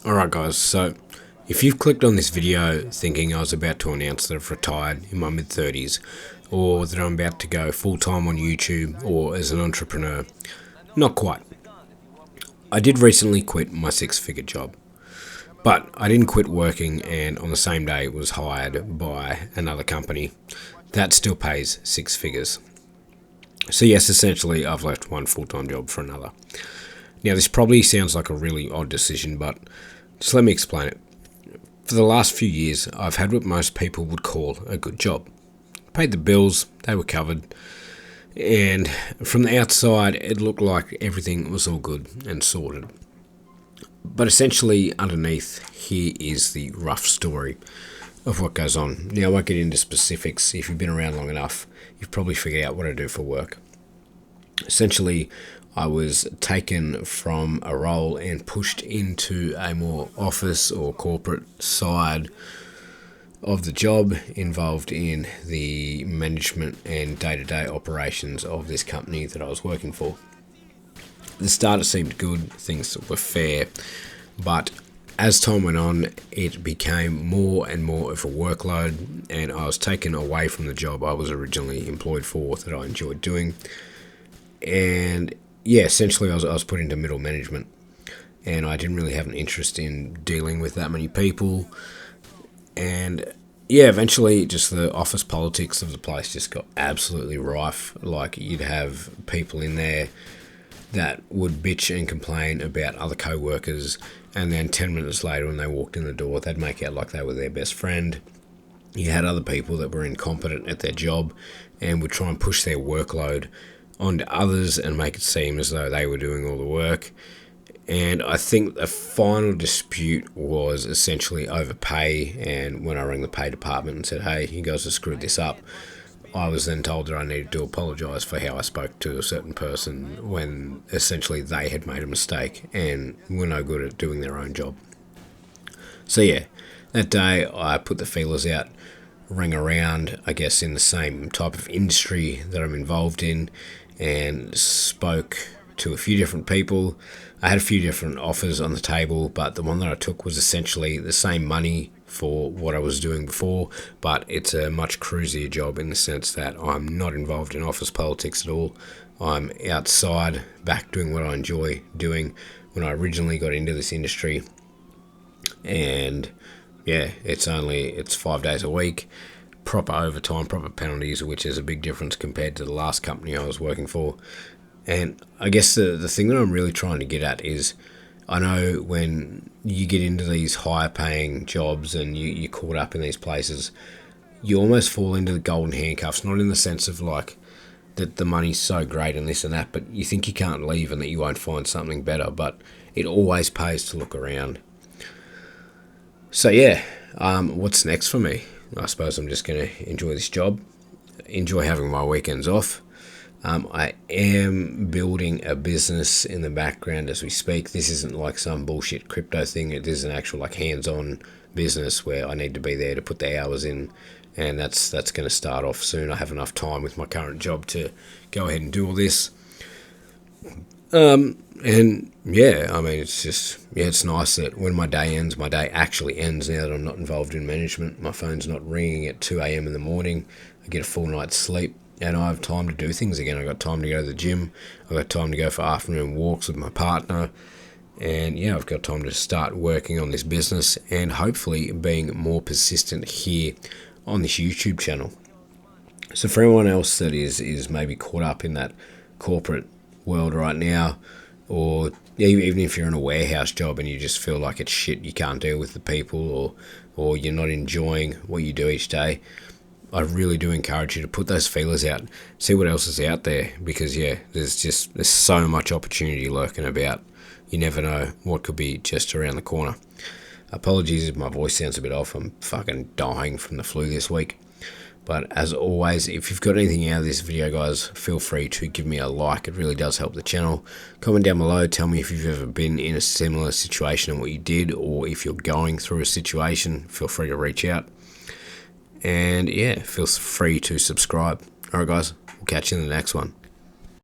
Alright guys, so if you've clicked on this video thinking I was about to announce that I've retired in my mid-30s, or that I'm about to go full-time on YouTube or as an entrepreneur, not quite. I did recently quit my six-figure job, but I didn't quit working and on the same day was hired by another company that still pays six figures. So yes, essentially I've left one full-time job for another. Now this probably sounds like a really odd decision, but just let me explain it. For the last few years, I've had what most people would call a good job. Paid the bills, they were covered, and from the outside it looked like everything was all good and sorted. But essentially underneath here is the rough story of what goes on. Now I won't get into specifics. If you've been around long enough, you've probably figured out what I do for work. Essentially, I was taken from a role and pushed into a more office or corporate side of the job, involved in the management and day-to-day operations of this company that I was working for. The start it seemed good, things were fair, but as time went on, it became more and more of a workload, and I was taken away from the job I was originally employed for that I enjoyed doing. And yeah, essentially I was put into middle management, and I didn't really have an interest in dealing with that many people. And yeah, eventually just the office politics of the place just got absolutely rife. Like, you'd have people in there that would bitch and complain about other co-workers, and then 10 minutes later when they walked in the door, they'd make out like they were their best friend. You had other people that were incompetent at their job and would try and push their workload onto others and make it seem as though they were doing all the work. And I think the final dispute was essentially over pay, and when I rang the pay department and said, hey, you guys have screwed this up, I was then told that I needed to apologise for how I spoke to a certain person when essentially they had made a mistake and were no good at doing their own job. So yeah, that day I put the feelers out, rang around, I guess in the same type of industry that I'm involved in, and spoke to a few different people. I had a few different offers on the table, but the one that I took was essentially the same money for what I was doing before, but it's a much cruisier job in the sense that I'm not involved in office politics at all. I'm outside, back doing what I enjoy doing when I originally got into this industry. And yeah, it's 5 days a week, proper overtime, proper penalties, which is a big difference compared to the last company I was working for. And I guess the thing that I'm really trying to get at is, I know when you get into these higher paying jobs and you're caught up in these places, you almost fall into the golden handcuffs, not in the sense of like that the money's so great and this and that, but you think you can't leave and that you won't find something better, but it always pays to look around. So yeah, what's next for me? I suppose I'm just going to enjoy this job, enjoy having my weekends off. I am building a business in the background as we speak. This isn't like some bullshit crypto thing. It is an actual like hands-on business where I need to be there to put the hours in, and that's going to start off soon. I have enough time with my current job to go ahead and do all this. And yeah, I mean, it's nice that when my day ends, my day actually ends now that I'm not involved in management. My phone's not ringing at 2 a.m. in the morning. I get a full night's sleep, and I have time to do things again. I've got time to go to the gym. I've got time to go for afternoon walks with my partner. And yeah, I've got time to start working on this business and hopefully being more persistent here on this YouTube channel. So for everyone else that is maybe caught up in that corporate world right now, or even if you're in a warehouse job and you just feel like it's shit, you can't deal with the people, or you're not enjoying what you do each day, I really do encourage you to put those feelers out, see what else is out there, because yeah, there's so much opportunity lurking about. You never know what could be just around the corner. Apologies if my voice sounds a bit off. I'm fucking dying from the flu this week. But as always, if you've got anything out of this video, guys, feel free to give me a like. It really does help the channel. Comment down below. Tell me if you've ever been in a similar situation and what you did, or if you're going through a situation, feel free to reach out. And yeah, feel free to subscribe. Alright guys, we'll catch you in the next one.